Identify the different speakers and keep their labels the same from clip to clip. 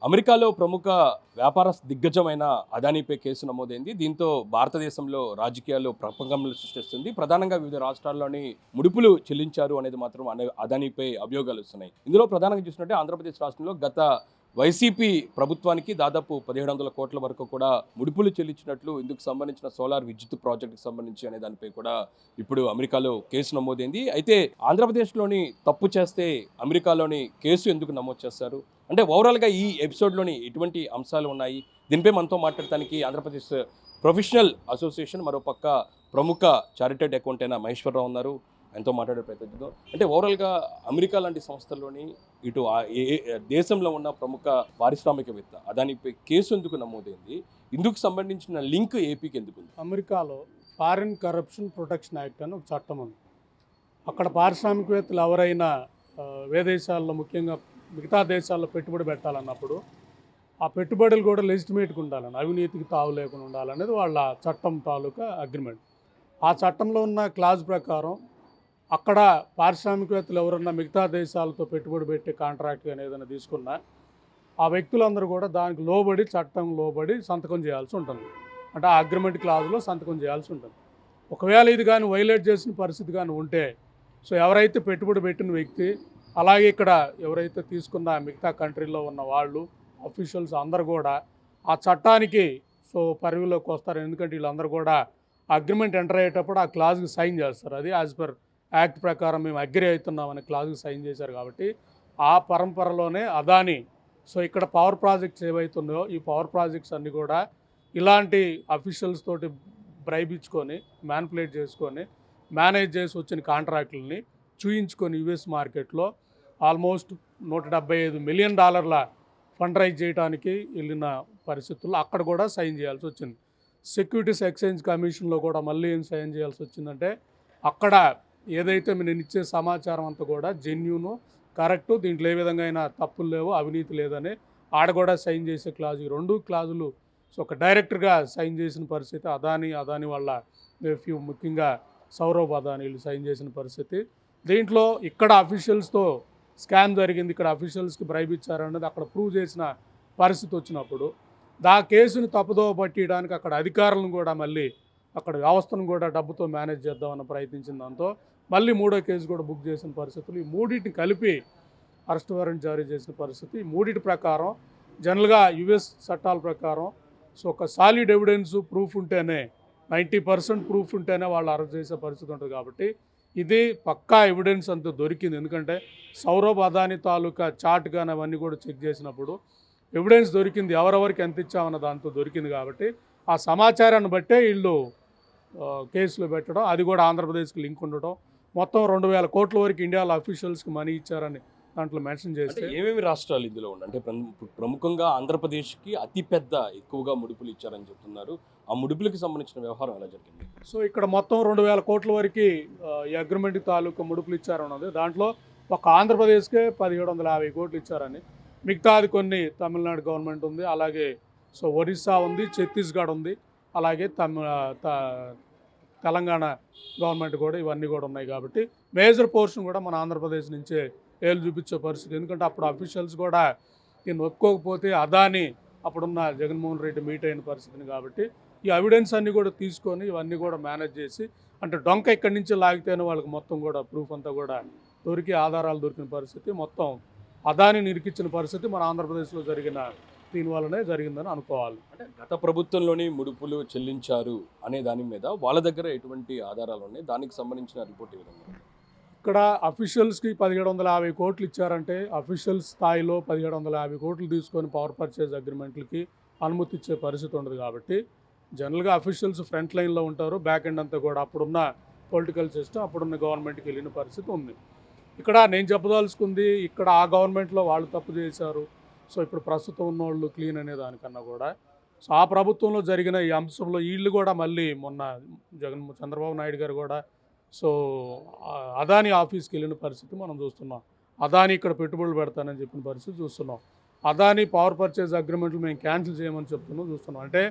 Speaker 1: అమెరికాలో ప్రముఖ వ్యాపార దిగ్గజమైన అదానీపై కేసు నమోదైంది. దీంతో భారతదేశంలో రాజకీయాల్లో ప్రకంపనలు సృష్టిస్తుంది. ప్రధానంగా వివిధ రాష్ట్రాల్లోని ముడుపులు చెల్లించారు అనేది మాత్రం అదానీపై అభియోగాలు వస్తున్నాయి. ఇందులో ప్రధానంగా చూసినట్టే ఆంధ్రప్రదేశ్ రాష్ట్రంలో గత వైసీపీ ప్రభుత్వానికి దాదాపు 1700 కోట్ల వరకు కూడా ముడుపులు చెల్లించినట్లు ఇందుకు సంబంధించిన సోలార్ విద్యుత్ ప్రాజెక్టుకు సంబంధించి అనే దానిపై కూడా ఇప్పుడు అమెరికాలో కేసు నమోదైంది. అయితే ఆంధ్రప్రదేశ్లోని తప్పు చేస్తే అమెరికాలోని కేసు ఎందుకు నమోదు చేస్తారు? అంటే ఓవరాల్గా ఈ ఎపిసోడ్లోని ఎటువంటి అంశాలు ఉన్నాయి? దీనిపై మనతో మాట్లాడటానికి ఆంధ్రప్రదేశ్ ప్రొఫెషనల్ అసోసియేషన్ మరోపక్క ప్రముఖ చారిటెడ్ అకౌంట్ అయిన మహేశ్వరరావు ఉన్నారు. ఆయనతో మాట్లాడే ప్రయత్నం చేద్దాం. అంటే ఓవరాల్గా అమెరికా లాంటి సంస్థల్లోని ఇటు దేశంలో ఉన్న ప్రముఖ పారిశ్రామికవేత్త అదానిపై కేసు ఎందుకు నమోదైంది? ఇందుకు సంబంధించిన లింక్ ఏపీకి ఎందుకు ఉంది?
Speaker 2: అమెరికాలో ఫారిన్ కరప్షన్ ప్రొటెక్షన్ యాక్ట్ అని ఒక చట్టం ఉంది. అక్కడ పారిశ్రామికవేత్తలు ఎవరైనా విదేశాల్లో ముఖ్యంగా మిగతా దేశాల్లో పెట్టుబడి పెట్టాలన్నప్పుడు ఆ పెట్టుబడులు కూడా లెజిటిమేట్గా ఉండాలని, అవినీతికి తావు లేకుండా ఉండాలనేది వాళ్ళ చట్టం తాలూకా అగ్రిమెంట్. ఆ చట్టంలో ఉన్న క్లాజ్ ప్రకారం అక్కడ పారిశ్రామికవేత్తలు ఎవరన్నా మిగతా దేశాలతో పెట్టుబడి పెట్టే కాంట్రాక్ట్ కానీ ఏదైనా తీసుకున్నా ఆ వ్యక్తులందరూ కూడా దానికి లోబడి, చట్టం లోబడి సంతకం చేయాల్సి ఉంటుంది. అంటే ఆ అగ్రిమెంట్ క్లాజ్లో సంతకం చేయాల్సి ఉంటుంది. ఒకవేళ ఇది కానీ వైలేట్ చేసిన పరిస్థితి కానీ ఉంటే, సో ఎవరైతే పెట్టుబడి పెట్టిన వ్యక్తి, అలాగే ఇక్కడ ఎవరైతే తీసుకున్న మిగతా కంట్రీలో ఉన్న వాళ్ళు, అఫీషియల్స్ అందరూ కూడా ఆ చట్టానికి పరిధిలోకి వస్తారు. ఎందుకంటే వీళ్ళందరూ కూడా అగ్రిమెంట్ ఎంటర్ అయ్యేటప్పుడు ఆ క్లాజ్కి సైన్ చేస్తారు. అది యాజ్ పర్ యాక్ట్ ప్రకారం మేము అగ్రి అవుతున్నామని క్లాజ్కి సైన్ చేశారు. కాబట్టి ఆ పరంపరలోనే అదాని ఇక్కడ పవర్ ప్రాజెక్ట్స్ ఏవైతున్నాయో ఈ పవర్ ప్రాజెక్ట్స్ అన్నీ కూడా ఇలాంటి అఫీషియల్స్ తోటి బ్రైబ్ ఇచ్చుకొని, మ్యానిపులేట్ చేసుకొని, మేనేజ్ చేసి వచ్చిన కాంట్రాక్టులని చూయించుకొని యుఎస్ మార్కెట్లో ఆల్మోస్ట్ $175 మిలియన్ ఫండ్ రైజ్ చేయడానికి వెళ్ళిన పరిస్థితుల్లో అక్కడ కూడా సైన్ చేయాల్సి వచ్చింది. సెక్యూరిటీస్ ఎక్స్చేంజ్ కమిషన్లో కూడా మళ్ళీ ఏం సైన్ చేయాల్సి వచ్చిందంటే, అక్కడ ఏదైతే నేను ఇచ్చే సమాచారం అంతా కూడా జెన్యూను, కరెక్టు, దీంట్లో ఏ విధంగా అయినా తప్పులు లేవు, అవినీతి లేదని ఆడ కూడా సైన్ చేసే క్లాజు, ఈ రెండు క్లాజులు ఒక డైరెక్టర్గా సైన్ చేసిన పరిస్థితి. అదాని వాళ్ళ నెఫ్యూ, ముఖ్యంగా సౌరవ్ అదానీలు సైన్ చేసిన పరిస్థితి. దీంట్లో ఇక్కడ అఫీషియల్స్తో స్కామ్ జరిగింది, ఇక్కడ అఫీషియల్స్కి బ్రైబ్ ఇచ్చారన్నది అక్కడ ప్రూవ్ చేసిన పరిస్థితి వచ్చినప్పుడు కేసుని తప్పుదోవ పట్టియడానికి అక్కడ అధికారులను కూడా మళ్ళీ అక్కడ వ్యవస్థను కూడా డబ్బుతో మేనేజ్ చేద్దామని ప్రయత్నించిన దాంతో మళ్ళీ మూడో కేసు కూడా బుక్ చేసిన పరిస్థితులు. ఈ మూడింటిని కలిపి అరెస్ట్ వారెంట్ జారీ చేసిన పరిస్థితి. ఈ మూడింటి ప్రకారం జనరల్గా యుఎస్ చట్టాల ప్రకారం ఒక సాలిడ్ ఎవిడెన్స్ ప్రూఫ్ ఉంటేనే, 90% ప్రూఫ్ ఉంటేనే వాళ్ళు అరెస్ట్ చేసే పరిస్థితి ఉంటుంది. కాబట్టి ఇది పక్కా ఎవిడెన్స్ అంతా దొరికింది. ఎందుకంటే సౌరభ్ అదాని తాలూకా చార్ట్ కానీ అవన్నీ కూడా చెక్ చేసినప్పుడు ఎవిడెన్స్ దొరికింది, ఎవరెవరికి ఎంత ఇచ్చామన్న దాంతో దొరికింది. కాబట్టి ఆ సమాచారాన్ని బట్టే వీళ్ళు కేసులు పెట్టడం, అది కూడా ఆంధ్రప్రదేశ్కి లింక్ ఉండటం, మొత్తం 2000 కోట్ల వరకు ఇండియాలో అఫీషియల్స్కి మనీ ఇచ్చారని దాంట్లో మెన్షన్ చేస్తే
Speaker 1: ఏమేమి రాష్ట్రాలు ఇందులో ఉన్నాయి? అంటే ప్రముఖంగా ఆంధ్రప్రదేశ్కి అతిపెద్ద ఎక్కువగా ముడుపులు ఇచ్చారని చెప్తున్నారు. ఆ ముడుపులకు సంబంధించిన వ్యవహారం ఎలా జరిగింది?
Speaker 2: ఇక్కడ మొత్తం 2000 కోట్ల వరకు ఈ అగ్రిమెంట్ తాలూకా ముడుపులు ఇచ్చారన్నది. దాంట్లో ఒక ఆంధ్రప్రదేశ్కే 1750 కోట్లు ఇచ్చారని, మిగతాది కొన్ని తమిళనాడు గవర్నమెంట్ ఉంది, అలాగే ఒరిస్సా ఉంది, ఛత్తీస్గఢ్ ఉంది, అలాగే తెలంగాణ గవర్నమెంట్ కూడా, ఇవన్నీ కూడా ఉన్నాయి. కాబట్టి మేజర్ పోర్షన్ కూడా మన ఆంధ్రప్రదేశ్ నుంచే ఏళ్ళు చూపించే పరిస్థితి. ఎందుకంటే అప్పుడు అఫీషియల్స్ కూడా దీన్ని ఒప్పుకోకపోతే అదాని అప్పుడున్న జగన్మోహన్ రెడ్డి మీట్ అయిన పరిస్థితిని. కాబట్టి ఈ ఎవిడెన్స్ అన్నీ కూడా తీసుకొని ఇవన్నీ కూడా మేనేజ్ చేసి, అంటే డొంక ఇక్కడి నుంచి లాగితేనే వాళ్ళకి మొత్తం కూడా ప్రూఫ్ అంతా కూడా దొరికి, ఆధారాలు దొరికిన పరిస్థితి, మొత్తం అదాని నిరికించిన పరిస్థితి మన ఆంధ్రప్రదేశ్లో జరిగిన దీనివల్లనే జరిగిందని అనుకోవాలి.
Speaker 1: అంటే గత ప్రభుత్వంలోని ముడుపులు చెల్లించారు అనే దాని మీద వాళ్ళ దగ్గర ఎటువంటి ఆధారాలు ఉన్నాయి? దానికి సంబంధించిన రిపోర్ట్ ఏ విధంగా?
Speaker 2: ఇక్కడ అఫీషియల్స్కి 1750 కోట్లు ఇచ్చారంటే, అఫీషియల్స్ స్థాయిలో 1750 కోట్లు తీసుకొని పవర్ పర్చేజ్ అగ్రిమెంట్లకి అనుమతి ఇచ్చే పరిస్థితి ఉండదు. కాబట్టి జనరల్గా అఫీషియల్స్ ఫ్రంట్ లైన్లో ఉంటారు, బ్యాక్ ఎండ్ అంతా కూడా అప్పుడున్న పొలిటికల్ సిస్టమ్, అప్పుడున్న గవర్నమెంట్కి వెళ్ళిన పరిస్థితి ఉంది. ఇక్కడ నేను చెప్పదలుచుకుంది, ఇక్కడ ఆ గవర్నమెంట్లో వాళ్ళు తప్పు చేశారు, ఇప్పుడు ప్రస్తుతం ఉన్నవాళ్ళు క్లీన్ అనే దానికన్నా కూడా ఆ ప్రభుత్వంలో జరిగిన ఈ అంశంలో వీళ్ళు కూడా మళ్ళీ మొన్న చంద్రబాబు నాయుడు గారు కూడా అదాని ఆఫీస్కి వెళ్ళిన పరిస్థితి మనం చూస్తున్నాం. అదాని ఇక్కడ పెట్టుబడులు పెడతానని చెప్పిన పరిస్థితి చూస్తున్నాం. అదాని పవర్ పర్చేజ్ అగ్రిమెంట్లు మేము క్యాన్సిల్ చేయమని చూస్తున్నాం. అంటే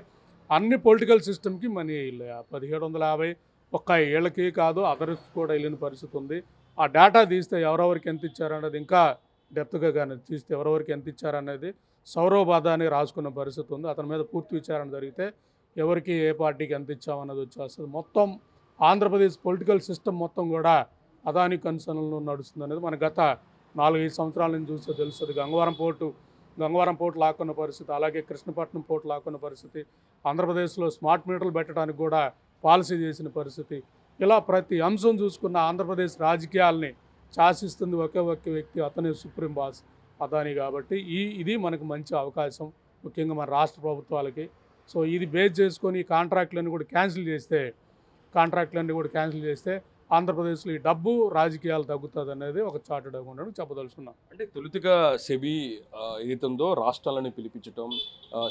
Speaker 2: అన్ని పొలిటికల్ సిస్టమ్కి మనీ 1750 ఒక్క ఏళ్ళకి కాదు, అదర్స్ కూడా వెళ్ళిన పరిస్థితి ఉంది. ఆ డేటా తీస్తే ఎవరెవరికి ఎంత ఇచ్చారనేది, ఇంకా డెప్త్గా కానీ తీస్తే ఎవరెవరికి ఎంత ఇచ్చారనేది సౌరవ్ అదానీ రాసుకున్న పరిస్థితి ఉంది. అతని మీద పూర్తి విచారణ జరిగితే ఎవరికి ఏ పార్టీకి ఎంత ఇచ్చామన్నది వచ్చేస్తుంది. మొత్తం ఆంధ్రప్రదేశ్ పొలిటికల్ సిస్టమ్ మొత్తం కూడా అదానీ కన్సర్న్లో నడుస్తుంది అనేది మన గత 4-5 సంవత్సరాల నుంచి చూస్తే తెలుస్తుంది. గంగవరం పోర్టు లాక్కున్న పరిస్థితి, అలాగే కృష్ణపట్నం పోర్టు లాక్కున్న పరిస్థితి, ఆంధ్రప్రదేశ్లో స్మార్ట్ మీటర్లు పెట్టడానికి కూడా పాలసీ చేసిన పరిస్థితి, ఇలా ప్రతి అంశం చూసుకున్న ఆంధ్రప్రదేశ్ రాజకీయాల్ని శాసిస్తుంది ఒకే ఒక్క వ్యక్తి, అతనే సుప్రీం బాస్ అదానీ. కాబట్టి ఇది మనకు మంచి అవకాశం, ముఖ్యంగా మన రాష్ట్ర ప్రభుత్వాలకి. సో ఇది బేస్ చేసుకొని కాంట్రాక్ట్లన్నీ కూడా క్యాన్సిల్ చేస్తే ఆంధ్రప్రదేశ్లో ఈ డబ్బు రాజకీయాలు తగ్గుతుంది అనేది ఒక చార్టెడ్ అకౌంటెంట్ చెప్పదలుచుకున్నాం.
Speaker 1: అంటే తొలుతగా సెబీ ఏదైతే ఉందో రాష్ట్రాలని పిలిపించటం,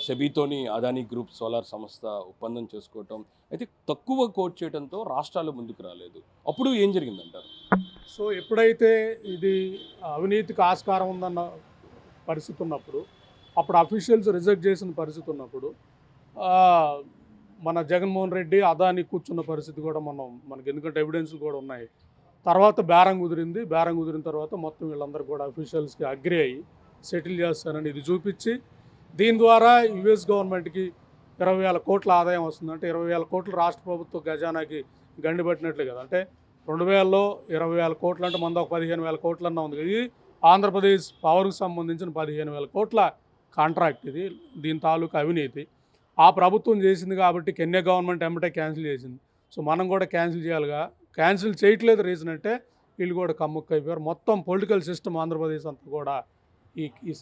Speaker 1: సెబీతోని అదానీ గ్రూప్ సోలార్ సంస్థ ఒప్పందం చేసుకోవటం, అయితే తక్కువ కోట్ చేయడంతో రాష్ట్రాలు ముందుకు రాలేదు. అప్పుడు ఏం జరిగిందంటారు?
Speaker 2: సో ఎప్పుడైతే ఇది అవినీతికి ఆస్కారం ఉందన్న పరిస్థితి ఉన్నప్పుడు, అప్పుడు అఫీషియల్స్ రిజెక్ట్ చేసిన పరిస్థితి ఉన్నప్పుడు మన జగన్మోహన్ రెడ్డి అదానీ కూర్చున్న పరిస్థితి కూడా మనకి ఎందుకంటే ఎవిడెన్స్లు కూడా ఉన్నాయి. తర్వాత బేరం కుదిరిన తర్వాత మొత్తం వీళ్ళందరూ కూడా అఫీషియల్స్కి అగ్రి అయ్యి సెటిల్ చేస్తానని ఇది చూపించి, దీని ద్వారా యుఎస్ గవర్నమెంట్కి 20,000 కోట్ల ఆదాయం వస్తుంది. అంటే 20,000 కోట్లు రాష్ట్ర ప్రభుత్వ ఖజానాకి గండిపట్టినట్లే కదా. అంటే 2000లో 20,000 కోట్లు అంటే మనది ఒక 15,000 కోట్లన్నా ఉంది. ఇది ఆంధ్రప్రదేశ్ పవర్కి సంబంధించిన 15,000 కోట్ల కాంట్రాక్ట్ ఇది. దీని తాలూకు అవినీతి ఆ ప్రభుత్వం చేసింది కాబట్టి కెన్యా గవర్నమెంట్ ఎమ్మటే క్యాన్సిల్ చేసింది. సో మనం కూడా క్యాన్సిల్ చేయాలిగా, క్యాన్సిల్ చేయట్లేదు. రీజన్ అంటే వీళ్ళు కూడా కమ్ముక్కు అయిపోయారు. మొత్తం పొలిటికల్ సిస్టమ్ ఆంధ్రప్రదేశ్ అంతా కూడా ఈ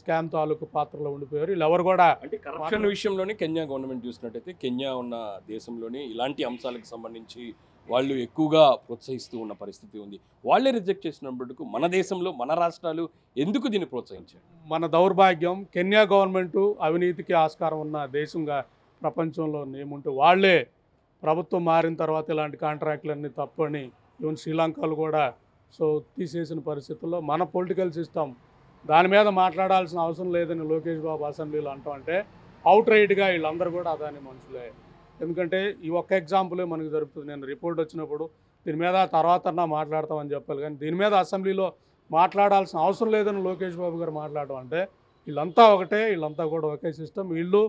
Speaker 2: స్కామ్ తాలూకు పాత్రలో ఉండిపోయారు. వీళ్ళు ఎవరు కూడా
Speaker 1: అంటే కరప్షన్ విషయంలోనే కెన్యా గవర్నమెంట్ చూసినట్టయితే, కెన్యా ఉన్న దేశంలోని ఇలాంటి అంశాలకు సంబంధించి వాళ్ళు ఎక్కువగా ప్రోత్సహిస్తూ ఉన్న పరిస్థితి ఉంది. వాళ్ళే రిజెక్ట్ చేసినప్పటికీ మన దేశంలో మన రాష్ట్రాలు ఎందుకు దీన్ని ప్రోత్సహించారు?
Speaker 2: మన దౌర్భాగ్యం, కెన్యా గవర్నమెంటు అవినీతికి ఆస్కారం ఉన్న దేశంగా ప్రపంచంలో ఏముంటే వాళ్ళే ప్రభుత్వం మారిన తర్వాత ఇలాంటి కాంట్రాక్టులన్నీ తప్పని ఈవెన్ శ్రీలంకలు కూడా తీసేసిన పరిస్థితుల్లో మన పొలిటికల్ సిస్టమ్ దాని మీద మాట్లాడాల్సిన అవసరం లేదని లోకేష్ బాబు అసెంబ్లీలో అంటామంటే అవుట్ రైట్గా వీళ్ళందరూ కూడా అదాని మనుషులే. ఎందుకంటే ఈ ఒక్క ఎగ్జాంపులే మనకు జరుగుతుంది. నేను రిపోర్ట్ వచ్చినప్పుడు దీని మీద తర్వాత మాట్లాడతామని చెప్పాలి, కానీ దీని మీద అసెంబ్లీలో మాట్లాడాల్సిన అవసరం లేదని లోకేష్ బాబు గారు మాట్లాడడం అంటే వీళ్ళంతా ఒకటే, వీళ్ళంతా కూడా ఒకే సిస్టమ్. వీళ్ళు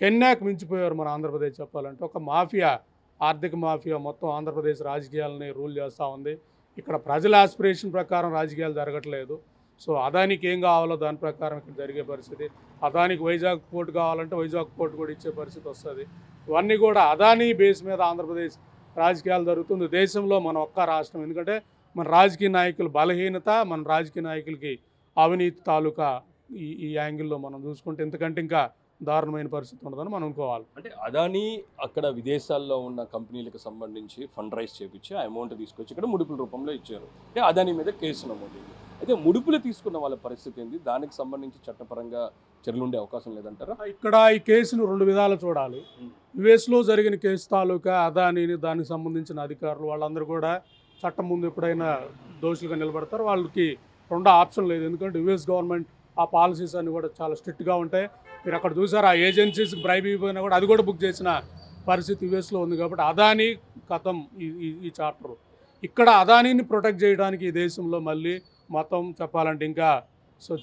Speaker 2: కెన్యాకు మించిపోయారు మన ఆంధ్రప్రదేశ్ చెప్పాలంటే. ఒక మాఫియా, ఆర్థిక మాఫియా మొత్తం ఆంధ్రప్రదేశ్ రాజకీయాలని రూల్ చేస్తూ ఉంది. ఇక్కడ ప్రజల ఆస్పిరేషన్ ప్రకారం రాజకీయాలు జరగట్లేదు. సో అదానికి ఏం కావాలో దాని ప్రకారం ఇక్కడ జరిగే పరిస్థితి. అదానికి వైజాగ్ పోర్టు కావాలంటే వైజాగ్ పోర్టు కూడా ఇచ్చే పరిస్థితి వస్తుంది. ఇవన్నీ కూడా అదానీ బేస్ మీద ఆంధ్రప్రదేశ్ రాజకీయాలు జరుగుతుంది. దేశంలో మన ఒక్క రాష్ట్రం. ఎందుకంటే మన రాజకీయ నాయకుల బలహీనత, మన రాజకీయ నాయకులకి అవినీతి తాలూకా ఈ యాంగిల్లో మనం చూసుకుంటే ఎందుకంటే ఇంకా దారుణమైన పరిస్థితి ఉండదని మనం అనుకోవాలి.
Speaker 1: అంటే అదానీ అక్కడ విదేశాల్లో ఉన్న కంపెనీలకు సంబంధించి ఫండ్ రైజ్ చేయించి ఆ అమౌంట్ తీసుకొచ్చి ఇక్కడ ముడుపుల రూపంలో ఇచ్చారు. అంటే అదానీ మీద కేసు నమోదైంది. అయితే ముడుపులు తీసుకున్న వాళ్ళ పరిస్థితి ఏంది? దానికి సంబంధించి చట్టపరంగా చర్యలు ఉండే అవకాశం లేదంటారా?
Speaker 2: ఇక్కడ ఈ కేసును 2 విధాలు చూడాలి. యుఎస్లో జరిగిన కేసు తాలూకా అదానీని దానికి సంబంధించిన అధికారులు వాళ్ళందరూ కూడా చట్టం ముందు ఎప్పుడైనా దోషులుగా నిలబడతారు. వాళ్ళకి 2 ఆప్షన్ లేదు. ఎందుకంటే యుఎస్ గవర్నమెంట్ ఆ పాలసీస్ అన్ని కూడా చాలా స్ట్రిక్ట్గా ఉంటాయి. మీరు అక్కడ చూసారు, ఆ ఏజెన్సీస్కి బ్రైబ్ ఇవ్వకపోయినా కూడా అది కూడా బుక్ చేసిన పరిస్థితి యుఎస్లో ఉంది. కాబట్టి అదానీ కథం ఈ చాప్టర్. ఇక్కడ అదానీని ప్రొటెక్ట్ చేయడానికి ఈ దేశంలో మళ్ళీ మొత్తం చెప్పాలంటే ఇంకా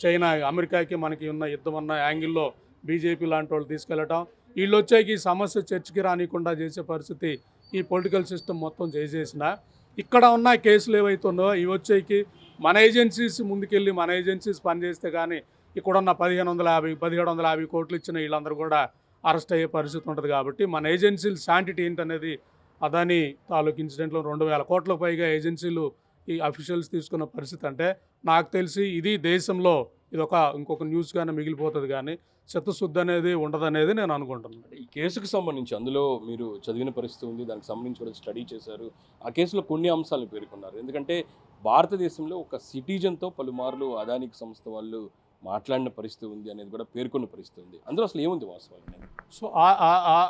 Speaker 2: చైనా, అమెరికాకి మనకి ఉన్న యుద్ధం ఉన్న యాంగిల్లో బీజేపీ లాంటి వాళ్ళు తీసుకెళ్ళటం, వీళ్ళు వచ్చాక ఈ సమస్య చర్చకి రానికుండా చేసే పరిస్థితి ఈ పొలిటికల్ సిస్టమ్ మొత్తం చేసేసిన ఇక్కడ ఉన్న కేసులు ఏవైతే ఉన్నాయో ఇవి వచ్చేకి మన ఏజెన్సీస్ ముందుకెళ్ళి మన ఏజెన్సీస్ పనిచేస్తే కానీ ఇక్కడున్న 1,550 కోట్లు ఇచ్చిన వీళ్ళందరూ కూడా అరెస్ట్ అయ్యే పరిస్థితి ఉంటుంది. కాబట్టి మన ఏజెన్సీలు శాంటిటీ ఏంటనేది అదానీ తాలూకు ఇన్సిడెంట్లో 2,000 కోట్లకు పైగా ఏజెన్సీలు ఈ అఫీషియల్స్ తీసుకున్న పరిస్థితి అంటే నాకు తెలిసి ఇది దేశంలో ఇంకొక న్యూస్గానే మిగిలిపోతుంది, కానీ చిత్తశుద్ధి అనేది ఉండదనేది నేను అనుకుంటున్నాను.
Speaker 1: ఈ కేసుకు సంబంధించి అందులో మీరు చదివిన పరిస్థితి ఉంది, దానికి సంబంధించి కూడా స్టడీ చేశారు. ఆ కేసులో కొన్ని అంశాలు పేర్కొన్నారు. ఎందుకంటే భారతదేశంలో ఒక సిటిజన్తో పలుమార్లు అదానికి సంస్థ వాళ్ళు మాట్లాడిన పరిస్థితి ఉంది అనేది కూడా పేర్కొన్న పరిస్థితి ఉంది. అందులో అసలు ఏముంది వాస్తవాలు?
Speaker 2: సో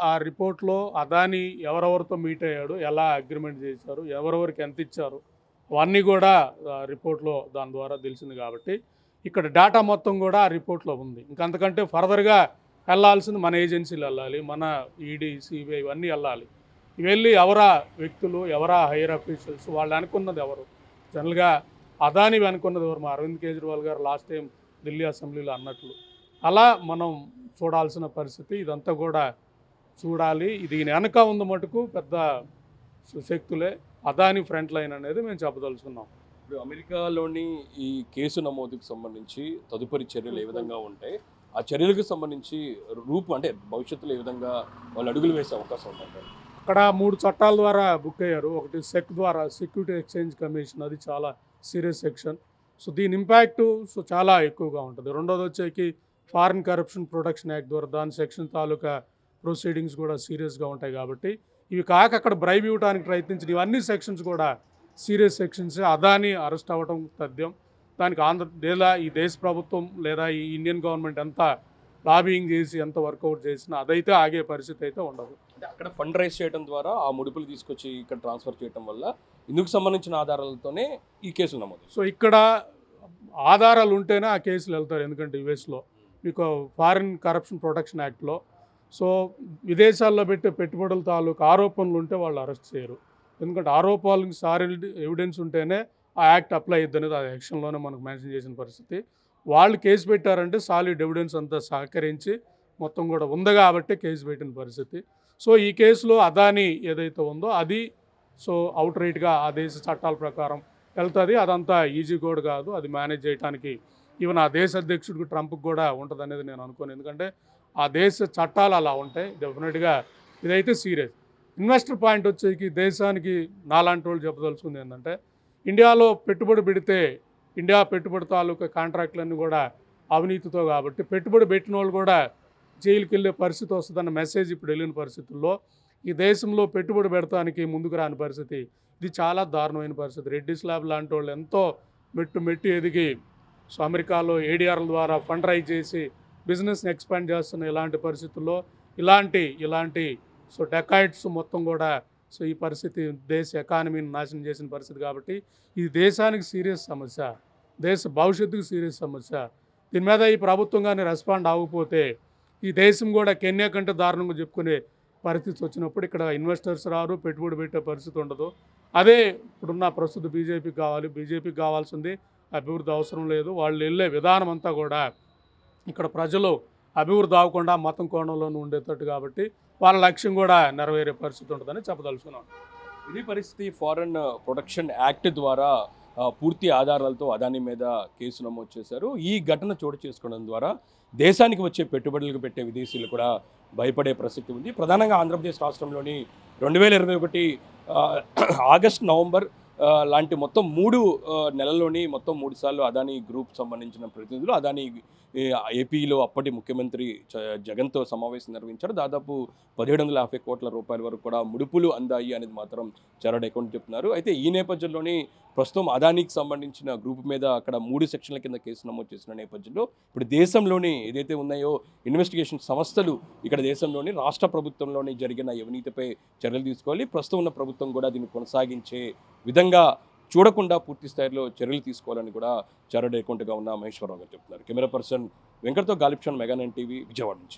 Speaker 2: ఆ రిపోర్ట్లో అదానీ ఎవరెవరితో మీట్ అయ్యాడు, ఎలా అగ్రిమెంట్ చేశారు, ఎవరెవరికి ఎంత ఇచ్చారు, అవన్నీ కూడా రిపోర్ట్లో దాని ద్వారా తెలిసింది. కాబట్టి ఇక్కడ డేటా మొత్తం కూడా ఆ రిపోర్ట్లో ఉంది. ఇంకంతకంటే ఫర్దర్గా వెళ్ళాల్సింది మన ఏజెన్సీలు వెళ్ళాలి, మన ఈడీ, సిబిఐ ఇవన్నీ వెళ్ళాలి. వెళ్ళి ఎవరా వ్యక్తులు, ఎవరా హైయర్ అఫీషియల్స్, వాళ్ళు అనుకున్నది ఎవరు, జనరల్గా అదానీ అనుకున్నది ఎవరు? మా అరవింద్ కేజ్రీవాల్ గారు లాస్ట్ టైం ఢిల్లీ అసెంబ్లీలో అన్నట్లు అలా మనం చూడాల్సిన పరిస్థితి. ఇదంతా కూడా చూడాలి. దీని వెనక ఉన్న మటుకు పెద్ద శక్తులే. అదాని ఫ్రంట్ లైన్ అనేది మేము చెప్పదలుచుకున్నాం.
Speaker 1: ఇప్పుడు అమెరికాలోని ఈ కేసు నమోదుకు సంబంధించి తదుపరి చర్యలు ఏ విధంగా ఉంటాయి, ఆ చర్యలకు సంబంధించి అంటే భవిష్యత్తులో ఏ విధంగా వాళ్ళు అడుగులు వేసే అవకాశం ఉందంటారు?
Speaker 2: అక్కడ 3 చట్టాల ద్వారా బుక్ అయ్యారు. ఒకటి సెక్ ద్వారా, సెక్యూరిటీ ఎక్స్చేంజ్ కమిషన్, అది చాలా సీరియస్ సెక్షన్. సో దీని ఇంపాక్ట్ చాలా ఎక్కువగా ఉంటుంది. రెండోది వచ్చేకి ఫారిన్ కరప్షన్ ప్రొటెక్షన్ యాక్ట్ ద్వారా దాని సెక్షన్ తాలూకా ప్రొసీడింగ్స్ కూడా సీరియస్గా ఉంటాయి. కాబట్టి ఇవి కాక అక్కడ బ్రైబ్ ఇవ్వడానికి ప్రయత్నించిన ఇవన్నీ సెక్షన్స్ కూడా సీరియస్ సెక్షన్స్. అదాని అరెస్ట్ అవ్వడం తథ్యం. దానికి లేదా ఈ దేశ ప్రభుత్వం లేదా ఈ ఇండియన్ గవర్నమెంట్ ఎంత లాబియింగ్ చేసి ఎంత వర్కౌట్ చేసినా అదైతే ఆగే పరిస్థితి అయితే ఉండదు.
Speaker 1: అంటే అక్కడ ఫండ్ రైజ్ చేయడం ద్వారా ఆ ముడుపులు తీసుకొచ్చి ఇక్కడ ట్రాన్స్ఫర్ చేయడం వల్ల ఇందుకు సంబంధించిన ఆధారాలతోనే ఈ కేసులు నమోదు.
Speaker 2: సో ఇక్కడ ఆధారాలు ఉంటేనే ఆ కేసులు వెళ్తారు. ఎందుకంటే యుఎస్లో మీకు ఫారిన్ కరప్షన్ ప్రొటెక్షన్ యాక్ట్లో సో విదేశాల్లో పెట్టే పెట్టుబడుల తాలూకు ఆరోపణలు ఉంటే వాళ్ళు అరెస్ట్ చేయరు. ఎందుకంటే ఆరోపణలకు సాలిడ్ ఎవిడెన్స్ ఉంటేనే ఆ యాక్ట్ అప్లై అయ్యిద్ది అనేది ఆ యాక్షన్లోనే మనకు మెన్షన్ చేసిన పరిస్థితి. వాళ్ళు కేసు పెట్టారంటే సాలిడ్ ఎవిడెన్స్ అంతా సహకరించి మొత్తం కూడా ఉంది కాబట్టి కేసు పెట్టిన పరిస్థితి. సో ఈ కేసులో అదాని ఏదైతే ఉందో అది సో అవుట్ రైట్గా ఆ దేశ చట్టాల ప్రకారం వెళ్తుంది. అదంతా ఈజీ కూడా కాదు. అది మేనేజ్ చేయడానికి ఈవెన్ ఆ దేశ అధ్యక్షుడికి ట్రంప్కి కూడా ఉంటుంది అనేది నేను అనుకోను. ఎందుకంటే ఆ దేశ చట్టాలు అలా ఉంటాయి. డెఫినెట్గా ఇదైతే సీరియస్. ఇన్వెస్టర్ పాయింట్ వచ్చేకి దేశానికి నాలాంటి వాళ్ళు చెప్పదలుచుకుంది ఏంటంటే ఇండియాలో పెట్టుబడి పెడితే ఇండియా పెట్టుబడి తాలూకా కాంట్రాక్టులన్నీ కూడా అవినీతితో కాబట్టి పెట్టుబడి పెట్టిన వాళ్ళు కూడా జైలుకి వెళ్ళే పరిస్థితి వస్తుందన్న మెసేజ్ ఇప్పుడు వెళ్ళిన పరిస్థితుల్లో ఈ దేశంలో పెట్టుబడి పెడతానికి ముందుకు రాని పరిస్థితి. ఇది చాలా దారుణమైన పరిస్థితి. రెడ్డిస్ ల్యాబ్ లాంటి వాళ్ళు ఎంతో మెట్టు ఎదిగి సో అమెరికాలో ఏడీఆర్ల ద్వారా ఫండ్ రైజ్ చేసి బిజినెస్ని ఎక్స్పాండ్ చేస్తున్న ఇలాంటి పరిస్థితుల్లో ఇలాంటి సో డెకాయిడ్స్ మొత్తం కూడా సో ఈ పరిస్థితి దేశ ఎకానమీని నాశనం చేసిన పరిస్థితి. కాబట్టి ఇది దేశానికి సీరియస్ సమస్య, దేశ భవిష్యత్తుకు సీరియస్ సమస్య. దీని మీద ఈ ప్రభుత్వం కానీ రెస్పాండ్ అవ్వకపోతే ఈ దేశం కూడా కెన్యా కంటే దారుణంగా చెప్పుకునే పరిస్థితి వచ్చినప్పుడు ఇక్కడ ఇన్వెస్టర్స్ రారు, పెట్టుబడి పెట్టే పరిస్థితి ఉండదు. అదే ఇప్పుడున్న ప్రస్తుత బీజేపీకి కావాల్సింది అభివృద్ధి అవసరం లేదు. వాళ్ళు వెళ్ళే విధానం అంతా కూడా ఇక్కడ ప్రజలు అభివృద్ధి అవ్వకుండా మతం కోణంలోనూ ఉండేటట్టు. కాబట్టి వాళ్ళ లక్ష్యం కూడా నెరవేరే పరిస్థితి ఉంటుందని చెప్పదలుచుకున్నాను.
Speaker 1: ఇది పరిస్థితి. ఫారెన్ ప్రొటెక్షన్ యాక్ట్ ద్వారా పూర్తి ఆధారాలతో అదాని మీద కేసు నమోదు చేశారు. ఈ ఘటన చోటు చేసుకోవడం ద్వారా దేశానికి వచ్చే పెట్టుబడులకు పెట్టే విదేశీయులు కూడా భయపడే ప్రసక్తి ఉంది. ప్రధానంగా ఆంధ్రప్రదేశ్ రాష్ట్రంలోని 2021 ఆగస్ట్, నవంబర్ లాంటి మొత్తం 3 నెలల్లోని మొత్తం 3 సార్లు అదాని గ్రూప్ సంబంధించిన ప్రతినిధులు అదాని ఏపీలో అప్పటి ముఖ్యమంత్రి జగన్తో సమావేశం నిర్వహించారు. దాదాపు 1750 కోట్ల రూపాయల వరకు కూడా ముడుపులు అందాయి అనేది మాత్రం చార్టర్డ్ అకౌంట్ చెప్తున్నారు. అయితే ఈ నేపథ్యంలోని ప్రస్తుతం అదానికి సంబంధించిన గ్రూప్ మీద అక్కడ 3 సెక్షన్ల కింద కేసు నమోదు చేసిన నేపథ్యంలో ఇప్పుడు దేశంలోని ఏదైతే ఉన్నాయో ఇన్వెస్టిగేషన్ సంస్థలు ఇక్కడ దేశంలోని రాష్ట్ర ప్రభుత్వంలోని జరిగిన అవినీతిపై చర్యలు తీసుకోవాలి. ప్రస్తుతం ఉన్న ప్రభుత్వం కూడా దీన్ని కొనసాగించే విధంగా చూడకుండా పూర్తి స్థాయిలో చర్యలు తీసుకోవాలని కూడా చార్టర్డ్ అకౌంట్గా ఉన్న మహేశ్వరరావు గారు చెప్తున్నారు. కెమెరా పర్సన్ వెంకట్తో గాలిప్షన్, మెగా 9 టీవీ, విజయవాడ నుంచి.